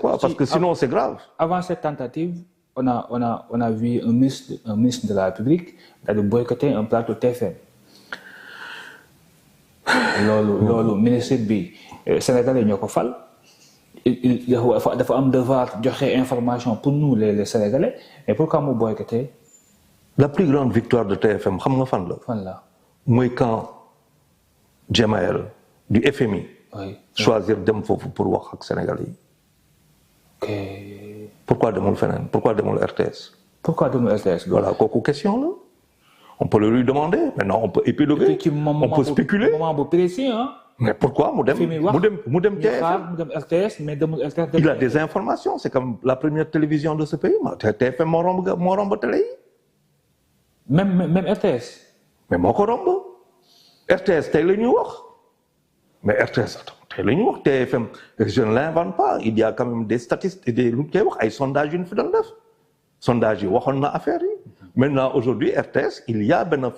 Quoi, parce que sinon c'est grave. Avant cette tentative, on a vu un ministre de la République de boycotter un plateau TFM. Le ministre bi Sénégalais ñoo ko fal. Il dafa am devoir joxe information pour nous les Sénégalais. Mais pourquoi mu boycotter? La plus grande victoire de TFM, xam nga fan la. Fan la. Mooy quand Djemaël du FMI. Oui. Choisir dem foofu pour wax ak Sénégalais. Ok. Pourquoi demul feneen? Pourquoi demul RTS? Pourquoi demul RTS? Voilà, kooku question là. On peut le lui demander. Maintenant, on peut épiloguer. On peut spéculer. Moment précis, hein? Mais pourquoi mu dem TFM? RTS, mais RTS. Il a des informations. C'est comme la première télévision de ce pays. TFM moo romb télé yi. Même RTS. Mais moo ko romb. RTS tey la ñuy wax. Mais RTS tey la ñuy wax TFM. Je ne l'invente pas. Il y a quand même des statistiques, des lu koy wax ay sondages yu ñu fi doon def. Sondage yi waxoon na affaire yi. Maintenant aujourd'hui RTS il y a benn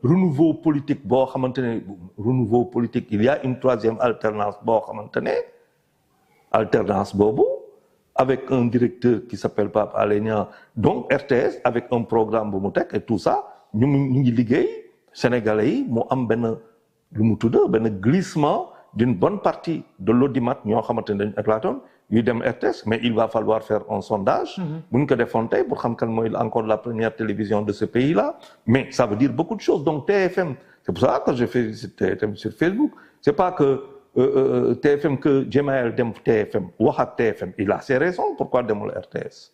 renouveau politique boo xamante ne renouveau politique il y a une troisième alternance boo xamante ne alternance boobu avec un directeur qui s'appelle Pape Alé Niang donc RTS avec un programme bu mu teg et tout ça ñu ngi liggéey Sénégalais yi mu am benn lu mu tudd benn glissement d'une bonne partie de l'audimat ñoo xamante ne dañu éclatoon yuy dem RTS mais il va falloir faire un sondage. bu ñu ko defoon tey pour xam kan mooy encore la première télévision de ce pays-là mais ça veut dire beaucoup de choses donc TFM c'est pour ça que je fais TFM sur Facebook c'est pas que TFM que Djemaël dem TFM wax ak TFM il a ses raisons pourquoi demul RTS.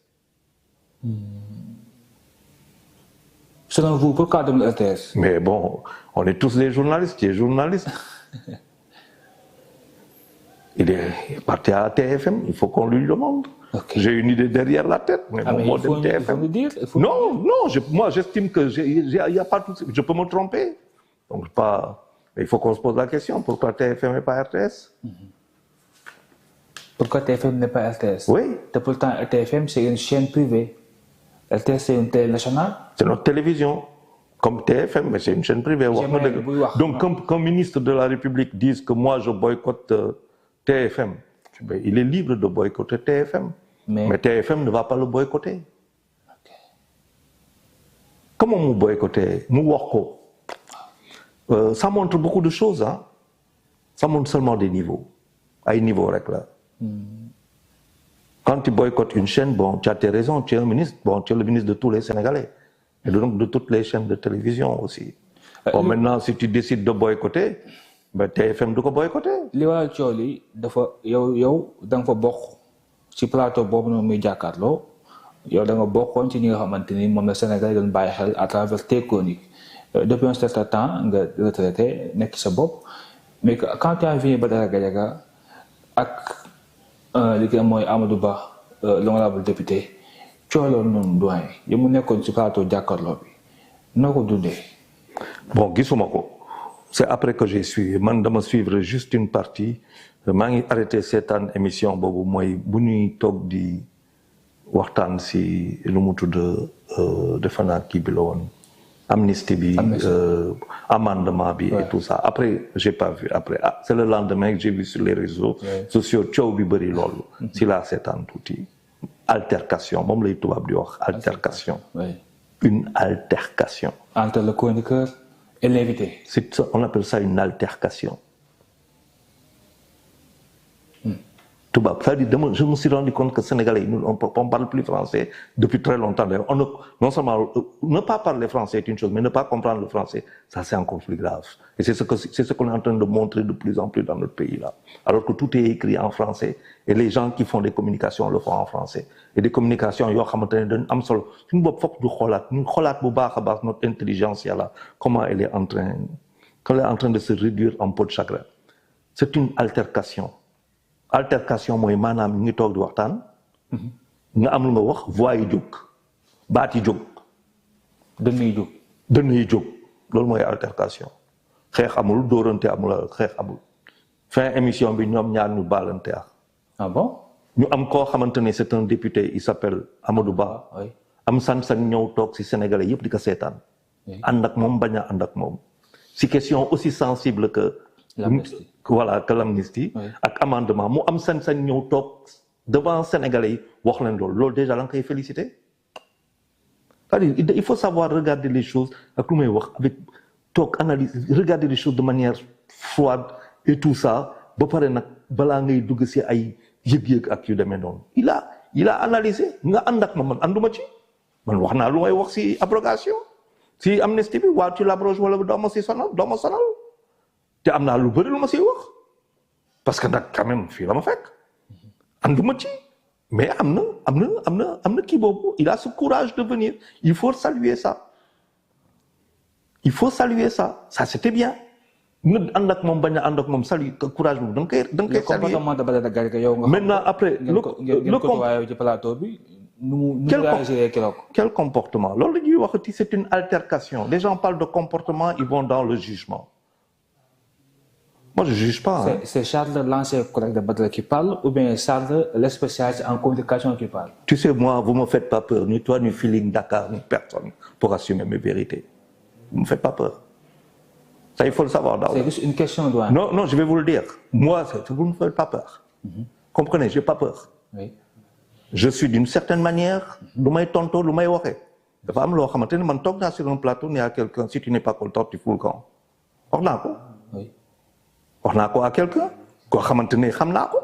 Selon vous pourquoi demul RTS? Mais bon on est tous des journalistes tu es journaliste. Il est parti à TFM, il faut qu'on lui demande. Okay. J'ai une idée derrière la tête, mais il faut nous dire. Non, moi j'estime que il y a pas tout. Je peux me tromper. Donc il faut qu'on se pose la question pourquoi TFM n'est pas RTS? Pourquoi TFM n'est pas RTS? Oui. Et pourtant TFM c'est une chaîne privée. RTS c'est une télé nationale. C'est notre télévision. Comme TFM, mais c'est une chaîne privée. Donc qu'un ministre de la République dise que moi je boycotte TFM, il est libre de boycotter TFM. Mais TFM ne va pas le boycotter. Okay. Comment nous boycotter? Nous worko. Ça montre beaucoup de choses. Hein? Ça montre seulement des niveaux. À un niveau là. Quand tu boycottes une chaîne, bon, tu as tes raisons, tu es un ministre, bon, tu es le ministre de tous les Sénégalais. Et donc de toutes les chaînes de télévision aussi. Bon, maintenant, si tu décides de boycotter, ben TFM du ko boycotter. Li waral coow li dafa yow da nga fa bokk ci plateau boobu noonu muy jàkkaarloo yow da nga bokkoon ci ñi nga xamante ni moom la Sénégal doon bàyyi xel à travers tes chroniques depuis un certain temps nga retraité nekk sa bopp mais quand tu as vu Badara Gadiaga ak li nga mooy Amadou Ba l'honorable député coow loolu noonu doyen yow mu nekkoon ci plateau jàkkaarloo bi noo ko dundee. Bon gisuma ko. C'est après que j'ai suivi man dama suivre juste une partie maa ngi arrêté seetaan émission boobu mooy bu ñuy toog di waxtaan si lu mu tudd defe naa kii bi la woon amnistie bi amendement bi et tout ça après j'ai pas vu après c'est le lendemain que j'ai vu sur les réseaux sociaux coow bi bëri loolu si laa seetaan tuuti altercation moom lay tubaab di wax altercation une altercation entre le chroniqueur et l'invité. On appelle ça une altercation. C'est-à-dire, je me suis rendu compte que Sénégalais, on ne parle plus français depuis très longtemps. Non seulement ne pas parler français est une chose, mais ne pas comprendre le français, ça c'est encore plus grave. Et c'est ce qu'on est en train de montrer de plus en plus dans notre pays là. Alors que tout est écrit en français et les gens qui font des communications le font en français. Et des communications, yoo xamante ne dañ am solo suñu bopp fokk ñu xoolaat bu baax a baax notre intelligence là comment elle est en train de se réduire en peau de chagrin. C'est une altercation. Altercation mooy maanaam ñu ngi toog di waxtaan. nga am lu nga wax voix yi jóg baat yi jóg. dënn yi jóg loolu mooy altercation. xeex amul dóorante amul xeex amul. fin émission bi ñoom ñaar ñu baalante ak. Ah bon? ñu am koo xamante ne c'est un député il s'appelle Amadou Ba. am sañ-sañ ñëw toog ci Sénégalais yëpp di ko seetaan. ànd ak moom bañ a ànd ak moom. ci question aussi sensible que. L'amnistie. Voilà que l'amnistie. ak amendement mu am sañ-sañ ñëw toog devant Sénégalais yi wax leen loolu déjà la nga koy féliciter. C'est-à-dire il faut savoir regarder les choses ak lu may wax avec toog analyse regarder les choses de manière froide et tout ça ba pare nag balaa ngay dugg ci ay yëg-yëg ak yu demee noonu il a analysé nga ànd ak man ànduma ci man wax naa lu may wax ci abrogation ci amnistie bi waa tu l'abroges wala doo ma sonal te am naa lu bëri lu ma ciy wax parce que nag quand même fii la ma fekk ànduma ci mais am na kii boobu il a ce courage de venir il faut saluer ça ça c'était bien nga ànd ak moom bañ a ànd ak moom saluer courage boobu da nga koy saluer. Maintenant après ci plateau bi quel comportement loolu la ñuy waxati c'est une altercation les gens parlent de comportement ils vont dans le jugement. Moi, je ne juge pas. C'est Charles, l'ancien collègue de Badara qui parle, ou bien Charles, l'espécialiste en communication qui parle? Tu sais, moi, vous ne me faites pas peur, ni toi, ni Feeling Dakar, ni personne, pour assumer mes vérités. Vous ne me faites pas peur. Ça, il faut le savoir d'abord. C'est juste une question, doigt. Non, je vais vous le dire. Moi, vous ne me faites pas peur. Comprenez, je n'ai pas peur. Oui. Je suis d'une certaine manière, l'oumay tonto, l'oumay waké. Dafa am lo xamantene man tok na sur un plateau, il y a quelqu'un, si tu n'es pas content, tu fous le camp. Wax naa ko. Oui. Wax naa ko à quelqu'un koo xamante ne xam naa ko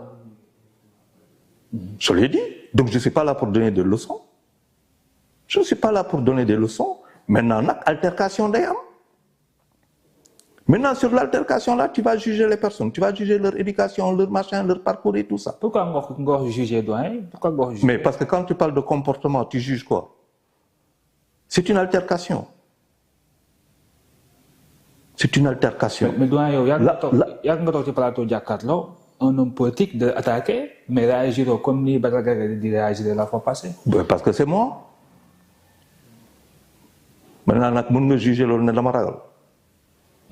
je l'ai dit donc je suis pas là pour donner des leçons maintenant nag altercation day am maintenant sur l'altercation là tu vas juger les personnes tu vas juger leur éducation leur machin leur parcours et tout ça. Pourquoi nga wax juger doyen pourquoi nga wax juger. Mais parce que quand tu parles de comportement tu juges quoi? C'est une altercation. C'est une altercation. Mais doyen yow yàgg nga toog ci plateau jàkkaarloo un homme politique de attaquer mais réagir comme ni Badara Gaye di réagir la fois passée. Parce que c'est moi. Maintenant nag mën nga juger loolu ne dama ragal.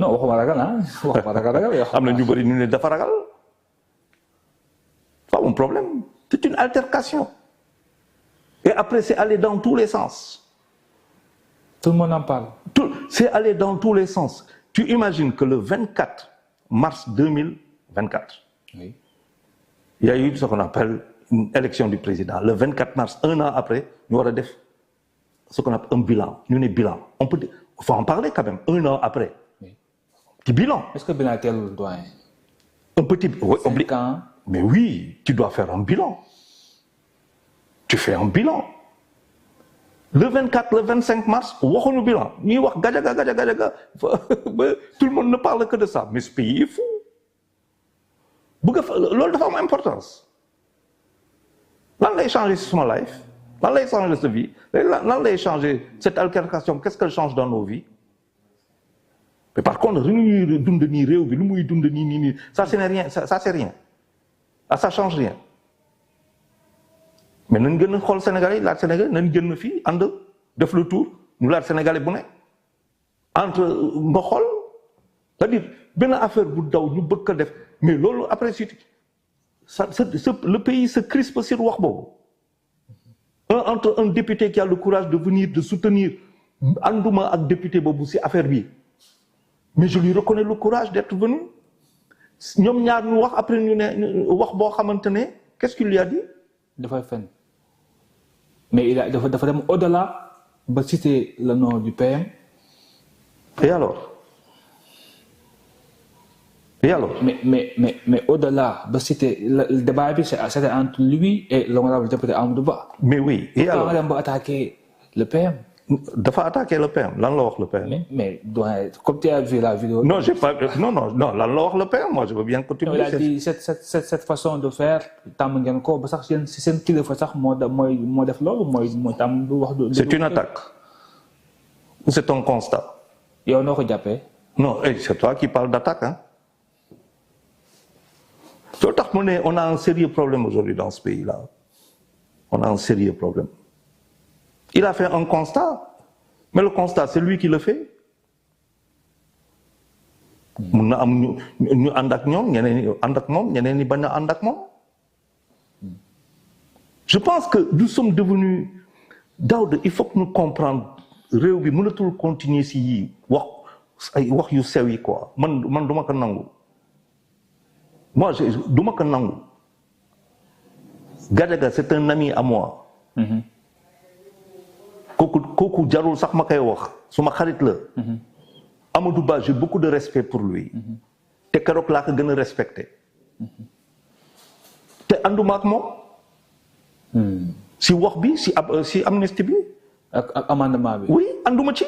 Non waxuma ragal waxuma ragal. Am na ñu bëri ñu ne dafa ragal. Pas mon problème. C'est une altercation. Et après c'est allé dans tous les sens. Tout le monde en parle. C'est allé dans tous les sens. Tu imagines que le 24 mars 2024, oui. Il y a eu ce qu'on appelle une élection du président. Le 24 mars, un an après, nous avons fait ce qu'on appelle un bilan. Nous avons bilan. Il faut en parler quand même, un an après. Oui. Petit bilan. Est-ce que bilan est-il doyen? Un petit bilan. 5 ans. Mais oui, tu dois faire un bilan. Tu fais un bilan. Le 24, le 25 mars, waxuñu bilan. Ñuy wax gajaga. Tout le monde ne parle que de ça. Mais ce pays est fou. Loolu dafa am importance. Lan lay changer sur ma life? Lan lay changer sa vie? Lan lay changer cette altercation? Qu'est-ce qu'elle change dans nos vies? Mais par contre, ñuy dund nii réew bi lu muy dund nii ça c'est rien, ça c'est rien. Ça change rien. Mais nañ gën a xool Sénégalais laaj Sénégalais nañ gën a fii ànd def le tour ñu laaj Sénégalais bu ne entre nga xool c'est-à-dire benn affaire bu daw ñu bëgg ko def mais loolu après si le pays se crispe sur wax boobu entre un député qui a le courage de venir de soutenir ànduma ak député boobu ci affaire bi mais je lui reconnais le courage d'être venu ñoom ñaar ñu wax après ñu ne wax boo xamante ne qu'est-ce qu'il lui a dit. Dafay fen mais dafa dem au-delà ba citer le nom du PM. Et alors? Mais au-delà ba citer le débat bi c'était entre lui et l'honorable député Amadou Ba. Mais oui. Et alors? Pourquoi nga dem ba attaquer le PM? Dafa attaquer le PM lan la wax le PM. Mais doyen comme tu as vu la vidéo. Non j'ai pas non lan la wax le PM moi je veux bien continuer. Il a dit cette façon de faire tàmm ngeen ko ba sax yéen si seen kilifa sax moo def loolu mooy tàmm du wax. C'est une attaque ou c'est un constat. yow noo ko jàppee. Non c'est toi qui parles d'attaque hein. Loolu tax mu ne on a un sérieux problème aujourd'hui dans ce pays là on a un sérieux problème. Il a fait un constat mais le constat c'est lui qui le fait. mun na am ñu ànd ak ñoom ñeneen ñi ànd ak moom ñeneen ñi bañ a ànd ak moom. Je pense que nous sommes devenus Daouda il faut que nous comprendre réew bi mënatul continuer si yii wax yu sew yi quoi man duma ko nangu. Moi duma ko nangu. Gadaga c'est un ami à moi. kooku jarul sax ma koy wax suma xarit la. Amadou Ba j'ai beaucoup de respect pour lui. te keroog laa ko gën a respecté. te ànduma ak moom. si wax bi si amnistie bi. ak amendement bi. oui ànduma ci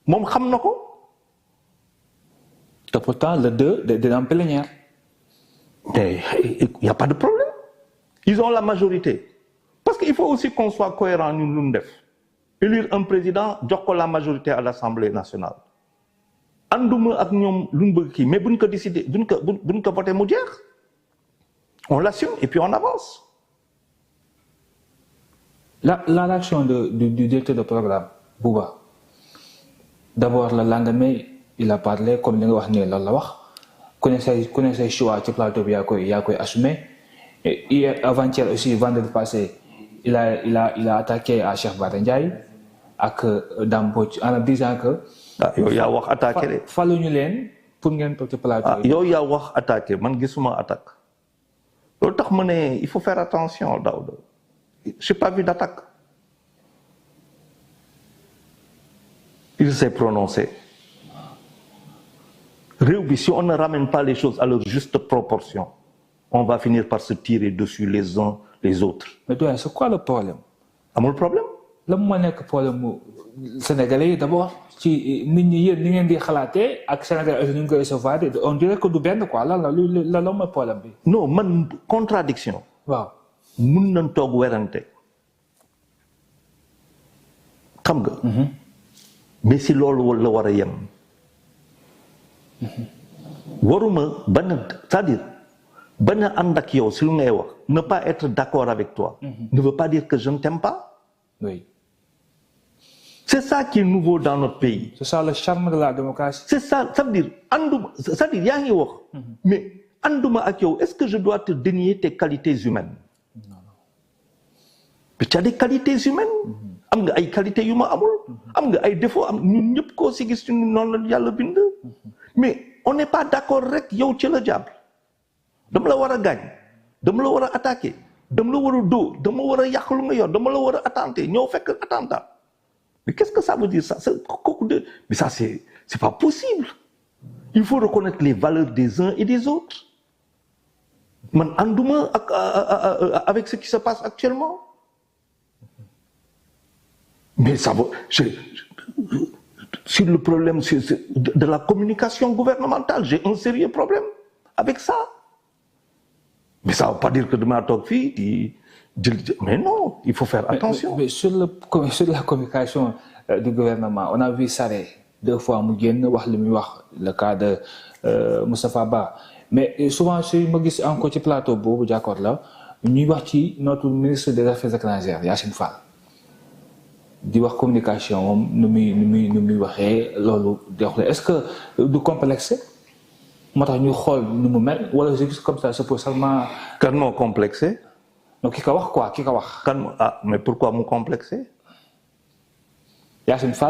moom xam na ko. te pourtant le 2 de en plénière. mais il y a pas de problème. Ils ont la majorité. Parce qu'il faut aussi qu'on soit cohérent ñun lu ñu def. Élire un président jox ko la majorité à l'Assemblée nationale. ànduma ak ñoom lu ñu bëgg kii mais buñ ko décider buñ ko voté mu jeex. On l'assume et puis on avance. La réaction du directeur de programme Bouba. D'abord le lendemain il a parlé comme li nga wax nii loolu la wax ku ne say choix ci plateau bi yaa koy assumé. Et hier avant-hier aussi vendredi passé il a attaqué à Cheikh Bara Ndiaye ak Dame Mbodj en disant que. yow yaa wax attaqué de. faluñu leen pour ngeen toog ci plateau yow yaa wax attaqué man gisuma attaque. loolu tax ma ne il faut faire attention Daouda. j'ai pas vu d'attaque. il s'est prononcé. réew bi si on ne ramène pas les choses à leur juste proportion. on va finir par se tirer dessus les uns les autres. mais doyen c'est quoi le problème. amul problème. lan moo nekk problème mu Sénégalais yi d'abord ci nit ñi yéen ni ngeen di xalaatee ak Sénégalais yi ñu ngi koy recevoir on dirait que du benn quoi lan mooy problème bi. non man contradiction. waaw mun nañ toog werante. xam nga. mais si loolu la war a yem. waruma c'est-à-dire. bañ a ànd ak yow si lu ngay wax ne pas être d'accord avec toi. ne veut pas dire que je ne t'aime pas. oui. c'est ça qui est nouveau dans notre pays. c'est ça le charme de la démocratie. c'est ça ça veut dire ànduma c'est-à-dire yaa ngi wax. mais ànduma ak yow est-ce que je dois te dénier tes qualités humaines. non. mais tu as des qualités humaines. am nga ay qualités yu ma amul. am nga ay défauts am ñun ñëpp koo si gis ñun noonu la yàlla bind. mais on n'est pas d'accord rek yow ci la jàpp. dama la war a gaañ dama la war a attaquer dama la war a dóor dama war a yàq lu nga yor dama la war a attenter ñëw fekk attentat mais qu'est-ce que ça veut dire ça mais ça c'est pas possible. il faut reconnaître les valeurs des uns et des autres. man ànduma avec ce qui se passe actuellement. mais ça va sur le problème de la communication gouvernementale j'ai un sérieux problème avec ça. mais ça veut pas dire que demain toog fii di mais non il faut faire attention. mais sur la communication du gouvernement on a vu Sarré 2 fois mu génn wax li muy wax le cas de Moustapha Ba mais souvent si ma gis encore ci plateau boobu d'accord la ñuy wax ci notre ministre des affaires étrangères Yacine Fall di wax communication moom nu muy waxee loolu doxul est-ce que du complexe. moo tax ñu xool nu mu mel wala juste comme ça c'est pour seulement. kan moo complexé. non ki ko wax quoi ki ko wax. mais pourquoi mu complexé. Yacine Fall.